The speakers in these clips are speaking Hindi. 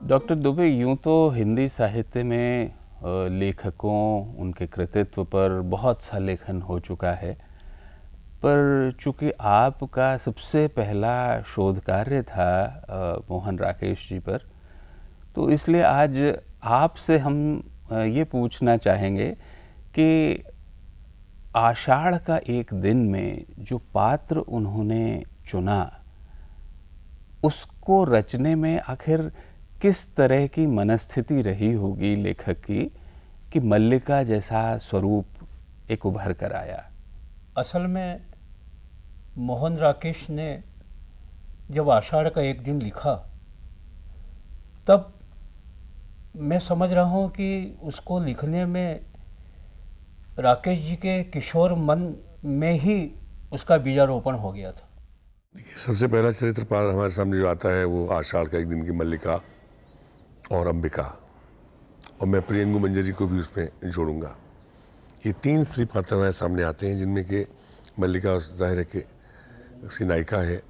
डॉक्टर दुबे, यूँ तो हिंदी साहित्य में लेखकों, उनके कृतित्व पर बहुत सा लेखन हो चुका है, पर चूँकि आपका सबसे पहला शोध कार्य था मोहन राकेश जी पर, तो इसलिए आज आपसे हम ये पूछना चाहेंगे कि आषाढ़ का एक दिन में जो पात्र उन्होंने चुना, उसको रचने में आखिर किस तरह की मनस्थिति रही होगी लेखक की कि मल्लिका जैसा स्वरूप एक उभर कर आया। असल में मोहन राकेश ने जब आषाढ़ का एक दिन लिखा, तब मैं समझ रहा हूँ कि उसको लिखने में राकेश जी के किशोर मन में ही उसका बीजारोपण हो गया था। सबसे पहला चरित्र पात्र हमारे सामने जो आता है वो आषाढ़ का एक दिन की मल्लिका और अंबिका, और मैं प्रियंगु मंजरी को भी उसमें जोड़ूंगा। ये तीन स्त्री पात्र हमारे सामने आते हैं, जिनमें कि मल्लिका जाहिर है कि उसकी नायिका है।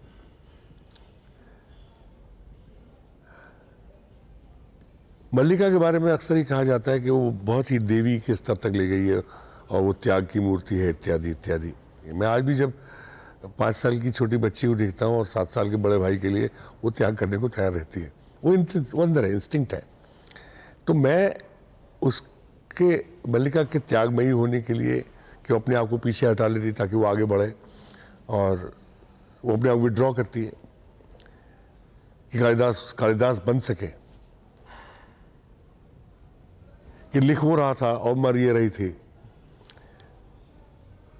मल्लिका के बारे में अक्सर ही कहा जाता है कि वो बहुत ही देवी के स्तर तक ले गई है और वो त्याग की मूर्ति है, इत्यादि इत्यादि। मैं आज भी जब 5 साल की छोटी बच्ची को देखता हूँ और 7 साल के बड़े भाई के लिए वो त्याग करने को तैयार रहती है। वो अंदर है, इंस्टिंक्ट है। तो मैं उसके मल्लिका के त्यागमयी होने के लिए कि वो अपने आप को पीछे हटा लेती ताकि वो आगे बढ़े, और वो अपने आप विड्रॉ करती है कि कालिदास बन सके, कि लिख वो रहा था और मर ये रही थी।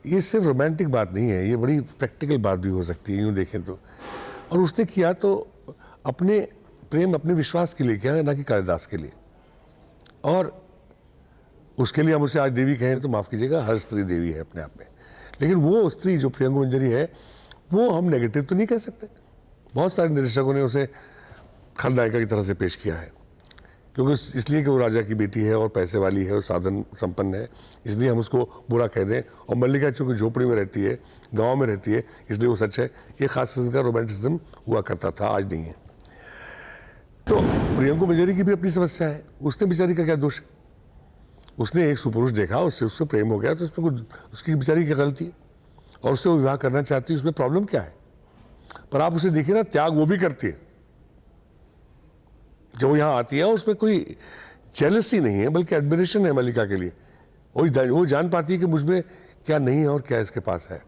ये सिर्फ रोमांटिक बात नहीं है, ये बड़ी प्रैक्टिकल बात भी हो सकती है यूँ देखें तो। और उसने किया तो अपने प्रेम, अपने विश्वास के लिए किया, ना कि कालिदास के लिए। और उसके लिए हम उसे आज देवी कहें तो माफ़ कीजिएगा, हर स्त्री देवी है अपने आप में। लेकिन वो स्त्री जो प्रियंगु मंजरी है, वो हम नेगेटिव तो नहीं कह सकते। बहुत सारे निर्देशकों ने उसे खलनायिका की तरह से पेश किया है, क्योंकि इसलिए कि वो राजा की बेटी है और पैसे वाली है और साधन संपन्न है, इसलिए हम उसको बुरा कह दें। और मल्लिका चूँकि झोपड़ी में रहती है, गांव में रहती है, इसलिए वो सच है। ये खास किस्म का रोमांटिसिज्म हुआ करता था, आज नहीं है। तो प्रियंगु मंजरी की भी अपनी समस्या है। उसने बेचारी का क्या दोष है? उसने एक सुपुरुष देखा, उससे प्रेम हो गया, तो उसमें उसकी बेचारी की गलती है, और उससे वो विवाह करना चाहती है। उसमें प्रॉब्लम क्या है? पर आप उसे देखिए ना, त्याग वो भी करती है। जब वो यहाँ आती है, उसमें कोई जेलसी नहीं है, बल्कि एडमिरेशन है मल्लिका के लिए। वो जान पाती है कि मुझमें क्या नहीं है और क्या इसके पास है।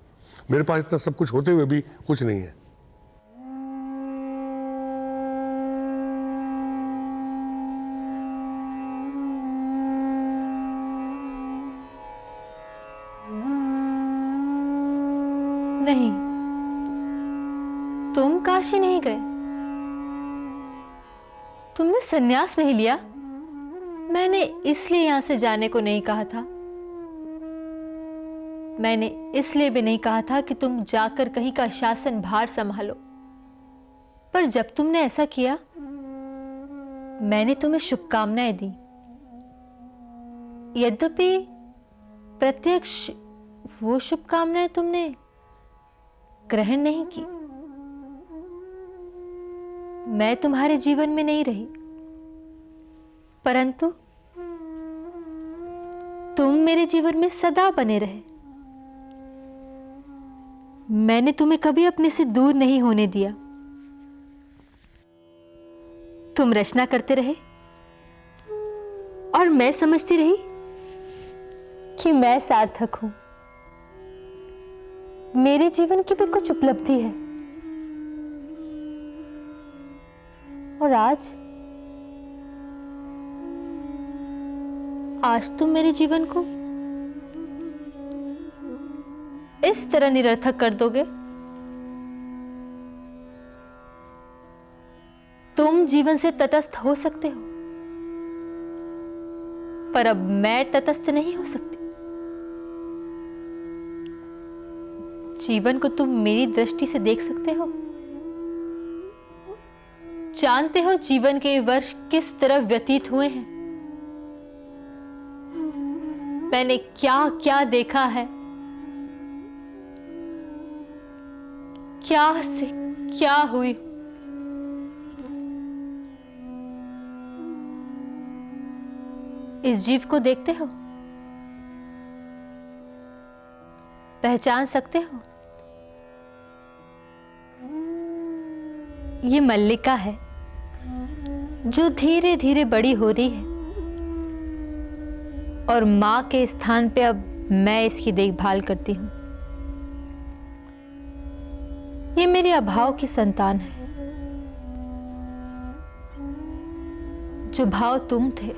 मेरे पास इतना सब कुछ होते हुए भी कुछ नहीं है। नहीं, तुम काशी नहीं गए, तुमने संन्यास नहीं लिया। मैंने इसलिए यहां से जाने को नहीं कहा था। मैंने इसलिए भी नहीं कहा था कि तुम जाकर कहीं का शासन भार संभालो। पर जब तुमने ऐसा किया, मैंने तुम्हें शुभकामनाएं दी। यद्यपि प्रत्यक्ष वो शुभकामनाएं तुमने ग्रहण नहीं की। मैं तुम्हारे जीवन में नहीं रही, परंतु तुम मेरे जीवन में सदा बने रहे। मैंने तुम्हें कभी अपने से दूर नहीं होने दिया। तुम रचना करते रहे और मैं समझती रही कि मैं सार्थक हूं। मेरे जीवन की भी कुछ उपलब्धि है। और आज तुम मेरे जीवन को इस तरह निरर्थक कर दोगे। तुम जीवन से तटस्थ हो सकते हो, पर अब मैं तटस्थ नहीं हो सकती। जीवन को तुम मेरी दृष्टि से देख सकते हो। जानते हो जीवन के वर्ष किस तरह व्यतीत हुए हैं। मैंने क्या क्या देखा है, क्या से क्या हुई। इस जीव को देखते हो? पहचान सकते हो? ये मल्लिका है जो धीरे धीरे बड़ी हो रही है और मां के स्थान पे अब मैं इसकी देखभाल करती हूं। ये मेरे अभाव की संतान है। जो भाव तुम थे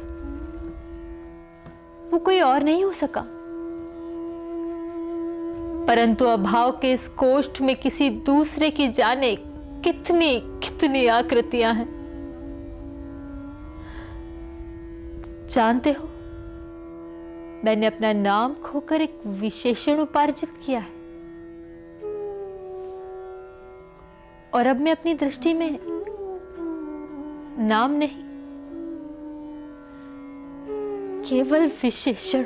वो कोई और नहीं हो सका, परंतु अभाव के इस कोष्ठ में किसी दूसरे की जाने कितनी कितनी आकृतियां हैं। जानते हो, मैंने अपना नाम खोकर एक विशेषण उपार्जित किया है और अब मैं अपनी दृष्टि में नाम नहीं, केवल विशेषण।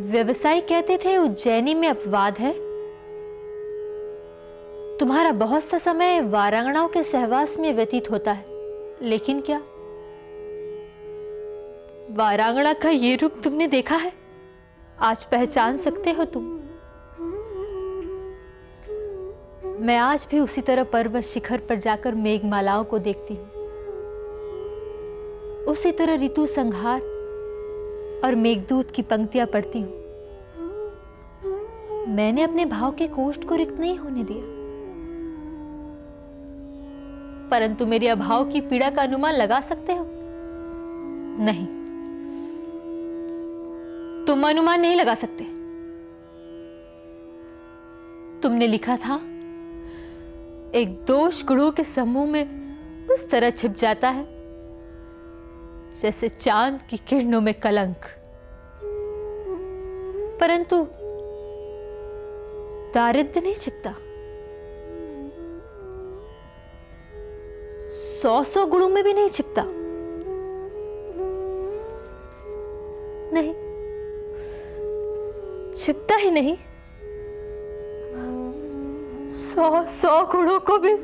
व्यवसायी कहते थे उज्जैनी में अपवाद है। तुम्हारा बहुत सा समय वारांगनाओं के सहवास में व्यतीत होता है, लेकिन क्या वारांगना का ये रूप तुमने देखा है? आज पहचान सकते हो तुम? मैं आज भी उसी तरह पर्वत शिखर पर जाकर मेघमालाओं को देखती हूं, उसी तरह ऋतु संहार और मेघदूत की पंक्तियां पढ़ती हूं। मैंने अपने भाव के कोष्ठ को रिक्त नहीं होने दिया, परंतु मेरे अभाव की पीड़ा का अनुमान लगा सकते हो? नहीं, तुम अनुमान नहीं लगा सकते। तुमने लिखा था, एक दोष गुणों के समूह में उस तरह छिप जाता है जैसे चांद की किरणों में कलंक, परंतु दारिद्र्य नहीं छिपता। 100 गुणों में भी नहीं छिपता। नहीं, छिपता ही नहीं। 100 गुणों को भी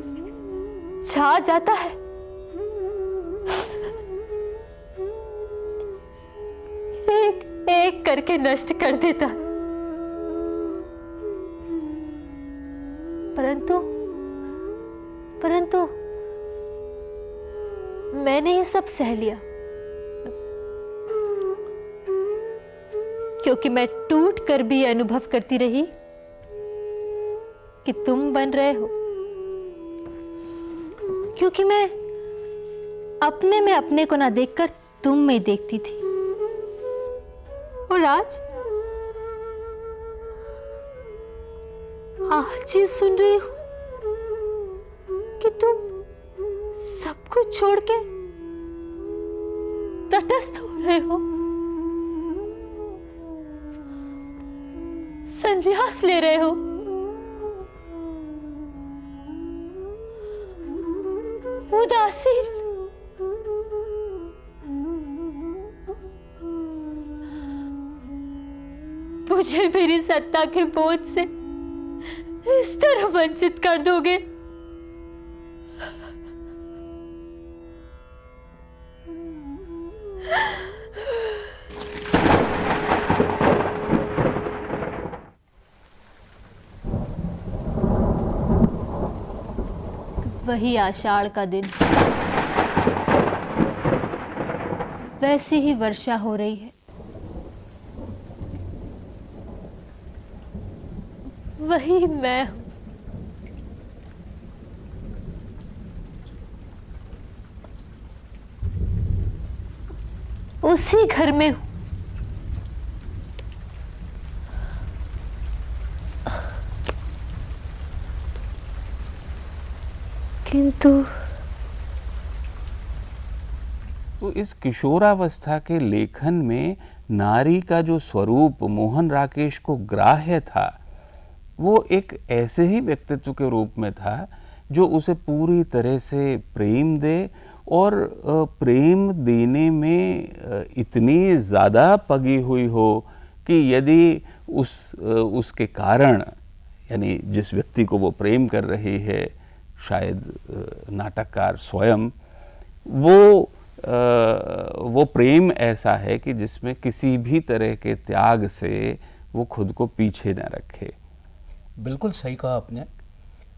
छा जाता है। एक एक करके नष्ट कर देता है। परंतु मैंने ये सब सह लिया, क्योंकि मैं टूट कर भी ये अनुभव करती रही कि तुम बन रहे हो। क्योंकि मैं अपने में अपने को ना देखकर तुम में देखती थी, और आज ये सुन रही हूं कि तुम सब कुछ छोड़ के तटस्थ हो रहे हो, संन्यास ले रहे हो। उदासीन, मुझे मेरी सत्ता के बोझ से इस तरह वंचित कर दोगे? वही आषाढ़ का दिन, वैसी ही वर्षा हो रही है। वही मैं हूं। उसी घर में हूं। किंतु तो इस किशोरावस्था के लेखन में नारी का जो स्वरूप मोहन राकेश को ग्राह्य था, वो एक ऐसे ही व्यक्तित्व के रूप में था जो उसे पूरी तरह से प्रेम दे, और प्रेम देने में इतनी ज़्यादा पगी हुई हो कि यदि उसके कारण, यानी जिस व्यक्ति को वो प्रेम कर रही है, शायद नाटककार स्वयं, वो वो प्रेम ऐसा है कि जिसमें किसी भी तरह के त्याग से वो खुद को पीछे न रखे। बिल्कुल सही कहा आपने।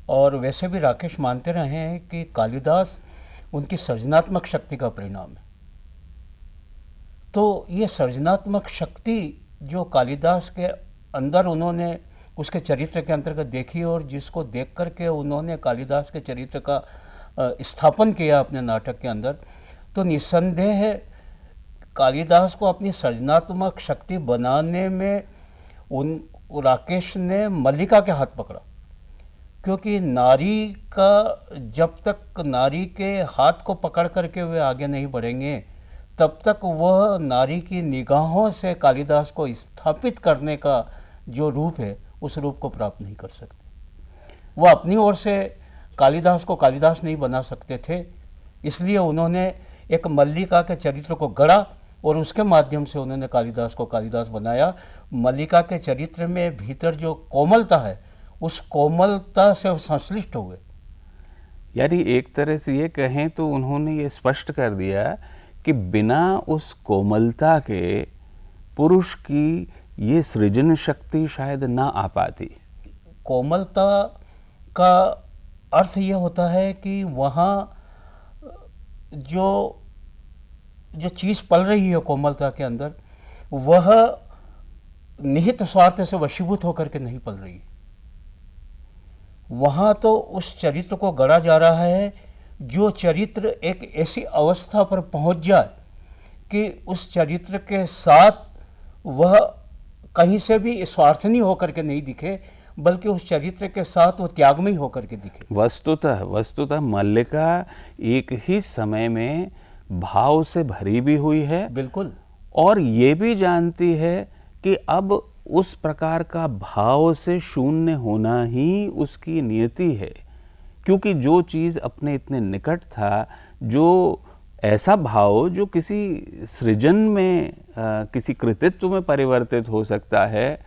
और वैसे भी राकेश मानते रहे हैं कि कालिदास उनकी सृजनात्मक शक्ति का परिणाम है। तो ये सृजनात्मक शक्ति जो कालिदास के अंदर उन्होंने उसके चरित्र के अंतर्गत देखी और जिसको देख कर के उन्होंने कालिदास के चरित्र का स्थापन किया अपने नाटक के अंदर, तो निस्संदेह कालिदास को अपनी सृजनात्मक शक्ति बनाने में उन राकेश ने मल्लिका के हाथ पकड़ा। क्योंकि नारी का, जब तक नारी के हाथ को पकड़ करके वे आगे नहीं बढ़ेंगे तब तक वह नारी की निगाहों से कालिदास को स्थापित करने का जो रूप है उस रूप को प्राप्त नहीं कर सकते। वह अपनी ओर से कालिदास को कालिदास नहीं बना सकते थे, इसलिए उन्होंने एक मल्लिका के चरित्र को गढ़ा और उसके माध्यम से उन्होंने कालिदास को कालिदास बनाया। मल्लिका के चरित्र में भीतर जो कोमलता है उस कोमलता से संश्लिष्ट हुए। यानी एक तरह से ये कहें तो उन्होंने ये स्पष्ट कर दिया कि बिना उस कोमलता के पुरुष की ये सृजन शक्ति शायद ना आ पाती। कोमलता का अर्थ ये होता है कि वहाँ जो जो चीज़ पल रही है कोमलता के अंदर, वह निहित स्वार्थ से वशीभूत होकर के नहीं पल रही है। वहाँ तो उस चरित्र को गढ़ा जा रहा है जो चरित्र एक ऐसी अवस्था पर पहुँच जाए कि उस चरित्र के साथ वह कहीं से भी स्वार्थनी होकर के नहीं दिखे, बल्कि उस चरित्र के साथ वो त्यागमयी होकर के दिखे। वस्तुतः मल्लिका एक ही समय में भाव से भरी भी हुई है, बिल्कुल, और ये भी जानती है कि अब उस प्रकार का भाव से शून्य होना ही उसकी नियति है। क्योंकि जो चीज़ अपने इतने निकट था, जो ऐसा भाव जो किसी सृजन में किसी कृतित्व में परिवर्तित हो सकता है,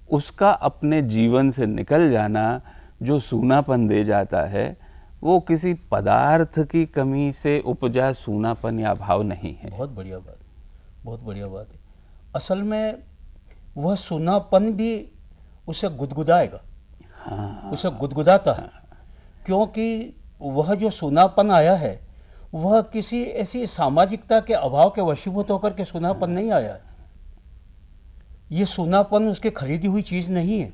उसका अपने जीवन से निकल जाना जो सूनापन दे जाता है, वो किसी पदार्थ की कमी से उपजा सूनापन या भाव नहीं है। बहुत बढ़िया बात, बहुत बढ़िया बात है। असल में वह सूनापन भी उसे गुदगुदाएगा। हाँ, उसे गुदगुदाता है, क्योंकि वह जो सूनापन आया है वह किसी ऐसी सामाजिकता के अभाव के वशीभूत होकर के सूनापन नहीं आया है। ये सूनापन उसके खरीदी हुई चीज़ नहीं है।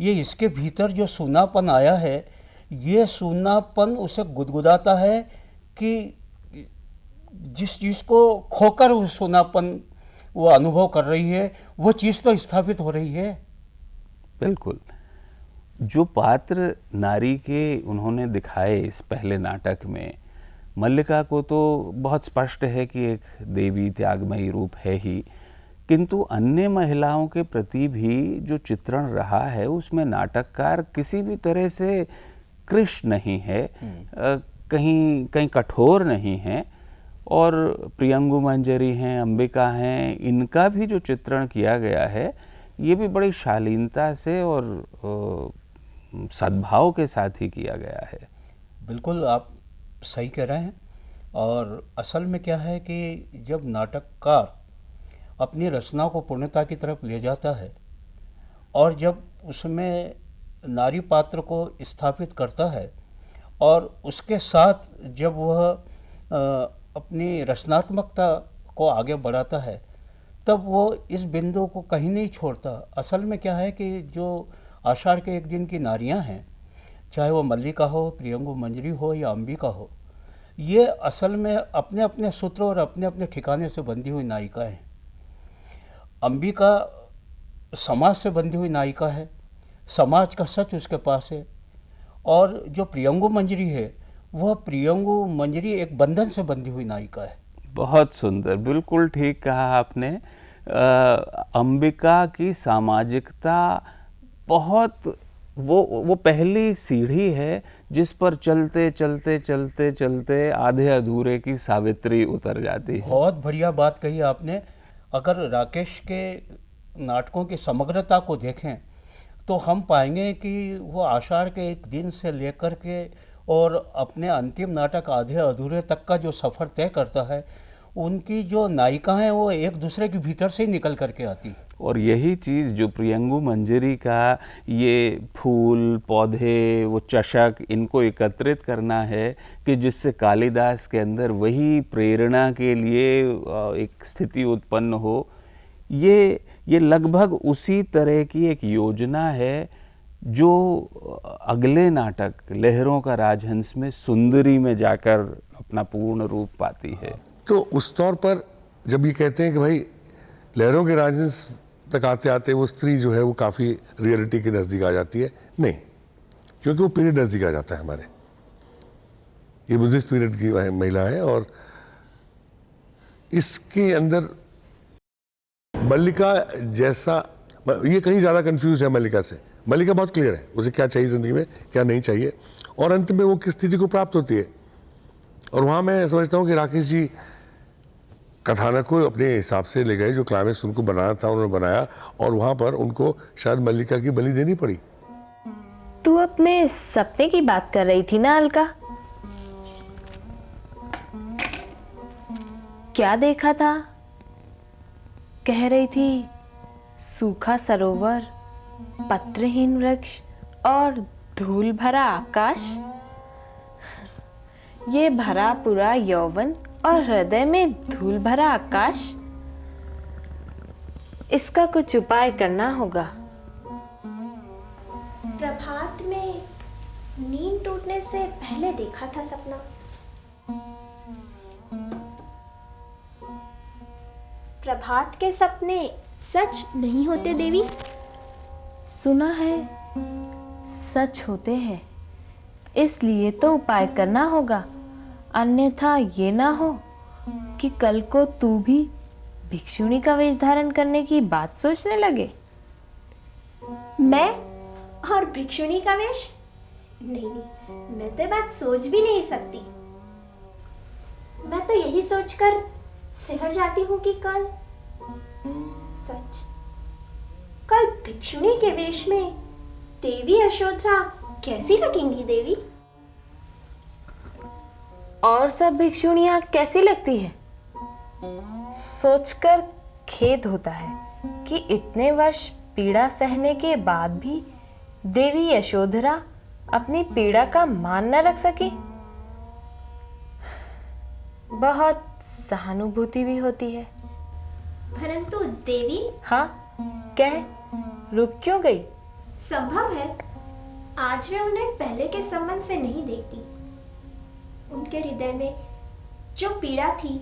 ये इसके भीतर जो सूनापन आया है, ये सूनापन उसे गुदगुदाता है कि जिस चीज़ को खोकर वो सूनापन वो अनुभव कर रही है, वो चीज़ तो स्थापित हो रही है। बिल्कुल। जो पात्र नारी के उन्होंने दिखाए इस पहले नाटक में, मल्लिका को तो बहुत स्पष्ट है कि एक देवी त्यागमयी रूप है ही, किंतु अन्य महिलाओं के प्रति भी जो चित्रण रहा है उसमें नाटककार किसी भी तरह से कृश नहीं है, कहीं कहीं कठोर नहीं है। और प्रियंगु मंजरी हैं, अंबिका हैं, इनका भी जो चित्रण किया गया है ये भी बड़ी शालीनता से और सद्भाव के साथ ही किया गया है। बिल्कुल, आप सही कह रहे हैं। और असल में क्या है कि जब नाटककार अपनी रचना को पूर्णता की तरफ ले जाता है और जब उसमें नारी पात्र को स्थापित करता है और उसके साथ जब वह अपनी रचनात्मकता को आगे बढ़ाता है, तब वो इस बिंदु को कहीं नहीं छोड़ता। असल में क्या है कि जो आषाढ़ के एक दिन की नारियां हैं, चाहे वो मल्लिका हो, प्रियंगु मंजरी हो या अंबिका हो, ये असल में अपने अपने सूत्रों और अपने अपने ठिकाने से बंधी हुई नायिका हैं। अंबिका समाज से बंधी हुई नायिका है, समाज का सच उसके पास है। और जो प्रियंगु मंजरी है, वह प्रियंगु मंजरी एक बंधन से बंधी हुई नायिका है। बहुत सुंदर, बिल्कुल ठीक कहा आपने। अंबिका की सामाजिकता बहुत वो पहली सीढ़ी है जिस पर चलते चलते चलते चलते आधे अधूरे की सावित्री उतर जाती है। बहुत बढ़िया बात कही आपने। अगर राकेश के नाटकों की समग्रता को देखें तो हम पाएंगे कि वो आषाढ़ के एक दिन से लेकर के और अपने अंतिम नाटक आधे अधूरे तक का जो सफ़र तय करता है, उनकी जो नायिका हैं वो एक दूसरे के भीतर से ही निकल करके आती है। और यही चीज़ जो प्रियंगु मंजरी का ये फूल पौधे, वो चषक, इनको एकत्रित करना है कि जिससे कालिदास के अंदर वही प्रेरणा के लिए एक स्थिति उत्पन्न हो, ये लगभग उसी तरह की एक योजना है जो अगले नाटक लहरों का राजहंस में सुंदरी में जाकर अपना पूर्ण रूप पाती है। तो उस तौर पर जब ये कहते हैं कि भाई लहरों के राजहंस तक आते आते वो स्त्री जो है वो काफ़ी रियलिटी के नज़दीक आ जाती है, नहीं, क्योंकि वो पीरियड नज़दीक आ जाता है हमारे। ये बुद्धिस्ट पीरियड की महिला है और इसके अंदर मल्लिका जैसा, ये कहीं ज़्यादा कंफ्यूज है मल्लिका से। मल्लिका बहुत क्लियर है उसे क्या चाहिए ज़िंदगी में, क्या नहीं चाहिए, और अंत में वो किस स्थिति को प्राप्त होती है। और वहाँ मैं समझता हूँ कि राकेश जी कथानक को अपने हिसाब से ले गए, जो क्लाइमेक्स उनको बनाना था उन्होंने बनाया, और वहाँ पर उनको शायद मल्लिका की बलि देनी पड़ी। तू अपने सपने की बात कर रही थी ना अलका? क्या देखा था? कह रही थी सूखा सरोवर, पत्रहीन वृक्ष और धूल भरा आकाश। ये भरा पूरा यौवन और हृदय में धूल भरा आकाश, इसका कुछ उपाय करना होगा। प्रभात में नींद टूटने से पहले देखा था सपना। प्रभात के सपने सच नहीं होते देवी? सुना है सच होते हैं, इसलिए तो उपाय करना होगा, अन्यथा ये ना हो कि कल को तू भी भिक्षुणी का वेश धारण करने की बात सोचने लगे। मैं और भिक्षुणी का वेश? नहीं, मैं तो बात सोच भी नहीं सकती। मैं तो यही सोचकर सिहर जाती हूँ कि कल भिक्षुणी के वेश में देवी यशोधरा कैसी लगेंगी देवी? और सब भिक्षुणियां कैसी लगती है? सोचकर खेद होता है कि इतने वर्ष पीड़ा सहने के बाद भी देवी यशोधरा अपनी पीड़ा का मान न रख सकी। बहुत सहानुभूति भी होती है। परंतु देवी। हाँ, कह, रुक क्यों गई? संभव है आज मैं उन्हें पहले के संबंध से नहीं देखती। उनके हृदय में जो पीड़ा थी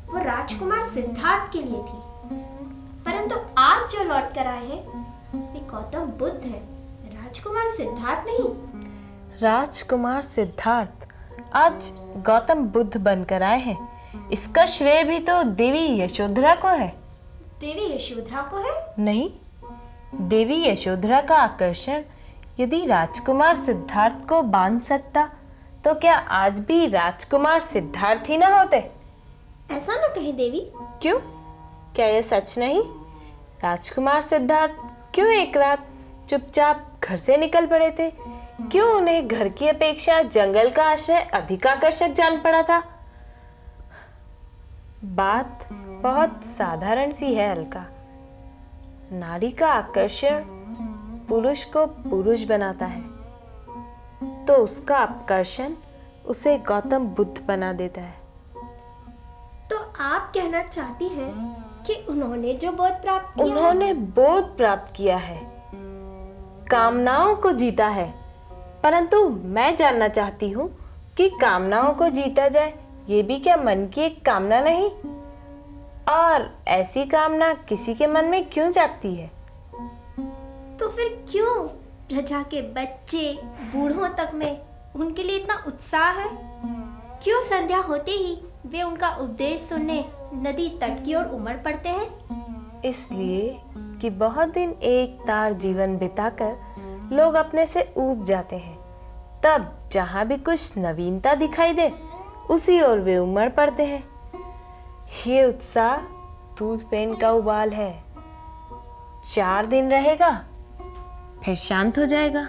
वो राजकुमार सिद्धार्थ के लिए थी, परंतु आज जो लौट कर आए हैं वे गौतम बुद्ध हैं, राजकुमार सिद्धार्थ नहीं। राजकुमार सिद्धार्थ आज गौतम बुद्ध बनकर आए हैं, इसका श्रेय भी तो देवी यशोधरा को है। देवी यशोधरा को है? नहीं, देवी यशोधरा का आकर्षण यदि राजकुमार सिद्धार्थ को बांध सकता तो क्या आज भी राजकुमार सिद्धार्थ ही ना होते? ऐसा ना कहे देवी। क्यों? क्या यह सच नहीं? राजकुमार सिद्धार्थ क्यों एक रात चुपचाप घर से निकल पड़े थे? क्यों उन्हें घर की अपेक्षा जंगल का आश्रय अधिक आकर्षक जान पड़ा था? बात बहुत साधारण सी है अलका। नारी का आकर्षण पुरुष को पुरुष बनाता है, तो उसका आकर्षण उसे गौतम बुद्ध बना देता है। तो आप कहना चाहती हैं कि उन्होंने जो बोध प्राप्त किया, उन्होंने बोध प्राप्त किया है, कामनाओं को जीता है, परंतु मैं जानना चाहती हूँ कि कामनाओं को जीता जाए ये भी क्या मन की एक कामना नहीं? और ऐसी कामना किसी के मन में क्यों जागती है? तो फिर क्यों प्रजा के बच्चे बूढ़ों तक में उनके लिए इतना उत्साह है? क्यों संध्या होते ही वे उनका उपदेश सुनने नदी तट की ओर उमड़ पड़ते हैं? इसलिए कि बहुत दिन एक तार जीवन बिताकर लोग अपने से ऊब जाते हैं, तब जहाँ भी कुछ नवीनता दिखाई दे उसी ओर वे उमड़ पड़ते हैं। ये उत्साह दूध पेन का उबाल है, 4 दिन रहेगा फिर शांत हो जाएगा।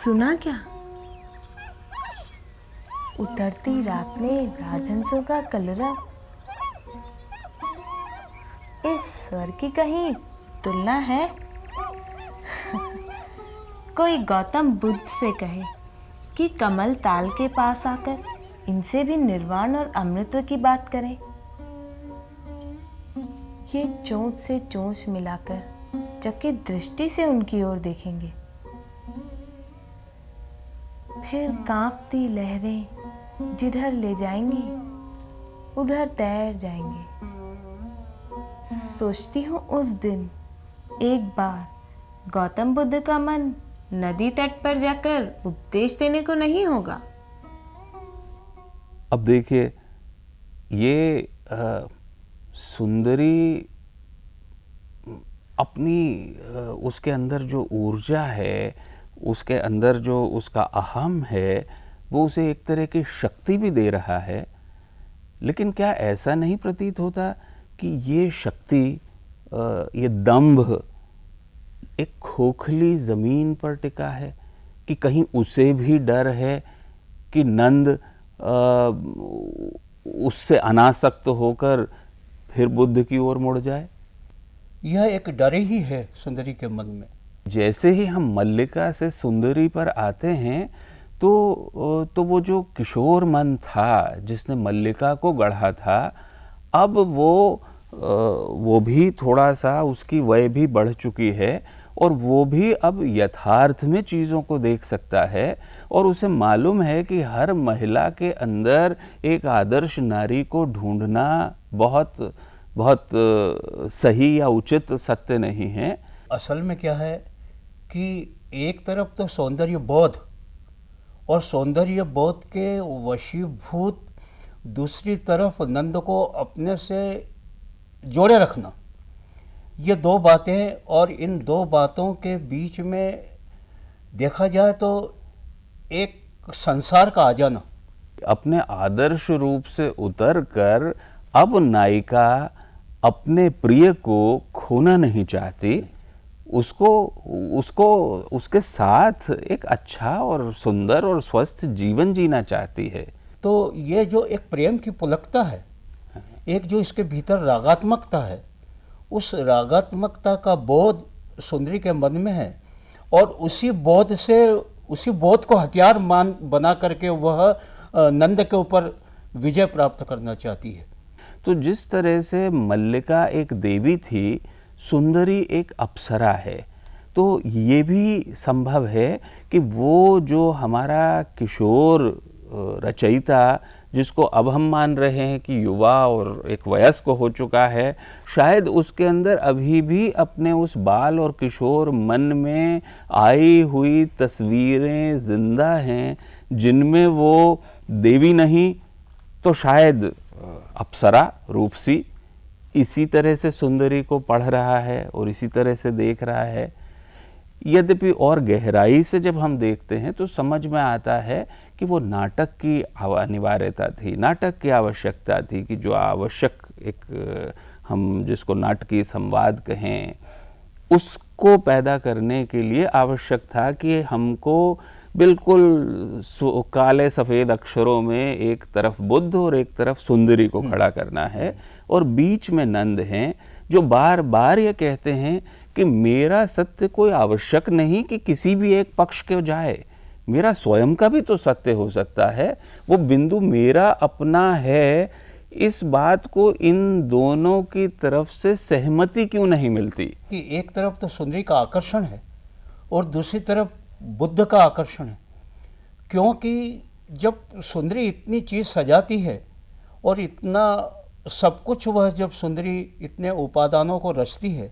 सुना क्या? उतरती रात में राजहंसों का कलरव। इस स्वर की कहीं तुलना है? कोई गौतम बुद्ध से कहे कि कमल ताल के पास आकर इनसे भी निर्वाण और अमृत की बात करें। ये चोंच से चोंच मिलाकर चकित दृष्टि से उनकी ओर देखेंगे। फिर कांपती लहरें जिधर ले जाएंगी उधर तैर जाएंगे। सोचती हूँ उस दिन एक बार गौतम बुद्ध का मन नदी तट पर जाकर उपदेश देने को नहीं होगा। अब देखिए, ये सुंदरी अपनी उसके अंदर जो ऊर्जा है, उसके अंदर जो उसका अहम है, वो उसे एक तरह की शक्ति भी दे रहा है। लेकिन क्या ऐसा नहीं प्रतीत होता कि ये शक्ति, ये दंभ एक खोखली ज़मीन पर टिका है, कि कहीं उसे भी डर है कि नंद उससे अनासक्त होकर फिर बुद्ध की ओर मुड़ जाए? यह एक डर ही है सुंदरी के मन में। जैसे ही हम मल्लिका से सुंदरी पर आते हैं तो वो जो किशोर मन था जिसने मल्लिका को गढ़ा था, अब वो भी थोड़ा सा, उसकी वय भी बढ़ चुकी है और वो भी अब यथार्थ में चीज़ों को देख सकता है और उसे मालूम है कि हर महिला के अंदर एक आदर्श नारी को ढूंढना बहुत बहुत सही या उचित सत्य नहीं है। असल में क्या है कि एक तरफ तो सौंदर्य बोध और सौंदर्य बोध के वशीभूत, दूसरी तरफ नंद को अपने से जोड़े रखना, ये दो बातें, और इन दो बातों के बीच में देखा जाए तो एक संसार का आ जाना। अपने आदर्श रूप से उतर कर अब नायिका अपने प्रिय को खोना नहीं चाहती, उसको उसके साथ एक अच्छा और सुंदर और स्वस्थ जीवन जीना चाहती है। तो ये जो एक प्रेम की पुलकता है, एक जो इसके भीतर रागात्मकता है, उस रागात्मकता का बोध सुंदरी के मन में है और उसी बोध को हथियार बना करके वह नंद के ऊपर विजय प्राप्त करना चाहती है। तो जिस तरह से मल्लिका एक देवी थी, सुंदरी एक अप्सरा है, तो ये भी संभव है कि वो जो हमारा किशोर रचयिता, जिसको अब हम मान रहे हैं कि युवा और एक वयस्क हो चुका है, शायद उसके अंदर अभी भी अपने उस बाल और किशोर मन में आई हुई तस्वीरें जिंदा हैं, जिनमें वो देवी नहीं तो शायद अप्सरा, रूपसी, इसी तरह से सुंदरी को पढ़ रहा है और इसी तरह से देख रहा है। यद्यपि और गहराई से जब हम देखते हैं तो समझ में आता है कि वो नाटक की अनिवार्यता थी, नाटक की आवश्यकता थी, कि जो आवश्यक एक हम जिसको नाटकीय संवाद कहें, उसको पैदा करने के लिए आवश्यक था कि हमको बिल्कुल काले सफ़ेद अक्षरों में एक तरफ बुद्ध और एक तरफ सुंदरी को खड़ा करना है और बीच में नंद हैं जो बार बार ये कहते हैं कि मेरा सत्य कोई आवश्यक नहीं कि किसी भी एक पक्ष को जाए, मेरा स्वयं का भी तो सत्य हो सकता है, वो बिंदु मेरा अपना है। इस बात को इन दोनों की तरफ से सहमति क्यों नहीं मिलती कि एक तरफ तो सुंदरी का आकर्षण है और दूसरी तरफ बुद्ध का आकर्षण है, क्योंकि जब सुंदरी इतनी चीज़ सजाती है और इतना सब कुछ, वह जब सुंदरी इतने उपादानों को रचती है,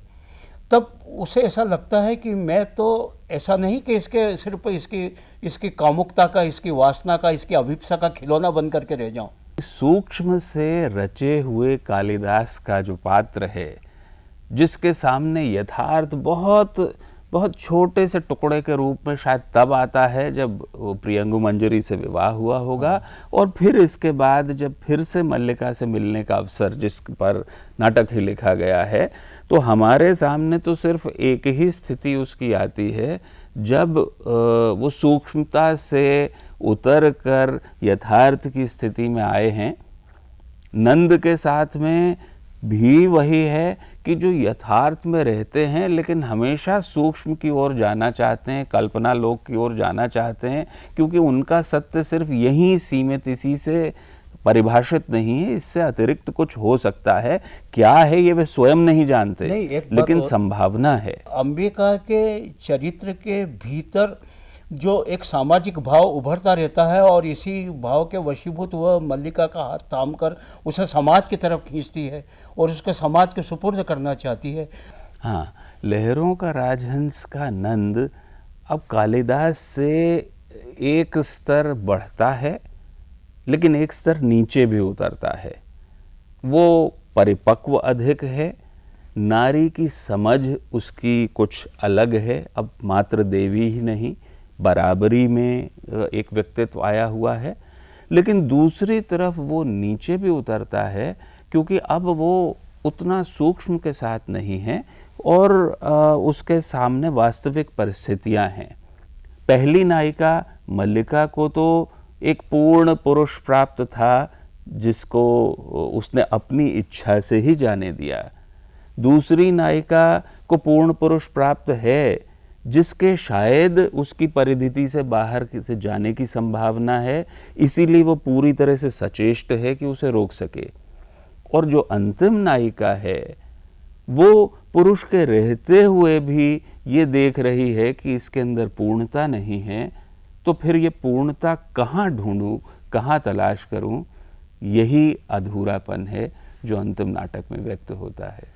तब उसे ऐसा लगता है कि मैं तो ऐसा नहीं कि इसके सिर्फ इसकी कामुकता का, इसकी वासना का, इसकी अभिप्सा का खिलौना बन करके रह जाऊं। सूक्ष्म से रचे हुए कालिदास का जो पात्र है, जिसके सामने यथार्थ बहुत बहुत छोटे से टुकड़े के रूप में शायद तब आता है जब वो प्रियंगु मंजरी से विवाह हुआ होगा, और फिर इसके बाद जब फिर से मल्लिका से मिलने का अवसर, जिस पर नाटक ही लिखा गया है, तो हमारे सामने तो सिर्फ एक ही स्थिति उसकी आती है जब वो सूक्ष्मता से उतर कर यथार्थ की स्थिति में आए हैं। नंद के साथ में भी वही है कि जो यथार्थ में रहते हैं लेकिन हमेशा सूक्ष्म की ओर जाना चाहते हैं, कल्पना लोक की ओर जाना चाहते हैं, क्योंकि उनका सत्य सिर्फ यहीं सीमित, इसी से परिभाषित नहीं है, इससे अतिरिक्त कुछ हो सकता है। क्या है ये वे स्वयं नहीं जानते, नहीं, एक बात लेकिन और, संभावना है। अंबिका के चरित्र के भीतर जो एक सामाजिक भाव उभरता रहता है और इसी भाव के वशीभूत वह मल्लिका का हाथ थाम कर उसे समाज की तरफ खींचती है और उसके समाज के सुपुर्द करना चाहती है। हाँ, लहरों का राजहंस का नंद अब कालिदास से एक स्तर बढ़ता है लेकिन एक स्तर नीचे भी उतरता है। वो परिपक्व अधिक है, नारी की समझ उसकी कुछ अलग है, अब मात्र देवी ही नहीं, बराबरी में एक व्यक्तित्व आया हुआ है। लेकिन दूसरी तरफ वो नीचे भी उतरता है क्योंकि अब वो उतना सूक्ष्म के साथ नहीं है और उसके सामने वास्तविक परिस्थितियां हैं। पहली नायिका मल्लिका को तो एक पूर्ण पुरुष प्राप्त था जिसको उसने अपनी इच्छा से ही जाने दिया। दूसरी नायिका को पूर्ण पुरुष प्राप्त है जिसके शायद उसकी परिधिति से बाहर से जाने की संभावना है, इसीलिए वो पूरी तरह से सचेष्ट है कि उसे रोक सके। और जो अंतिम नायिका है वो पुरुष के रहते हुए भी ये देख रही है कि इसके अंदर पूर्णता नहीं है, तो फिर ये पूर्णता कहाँ ढूंढूं, कहाँ तलाश करूं, यही अधूरापन है जो अंतिम नाटक में व्यक्त होता है।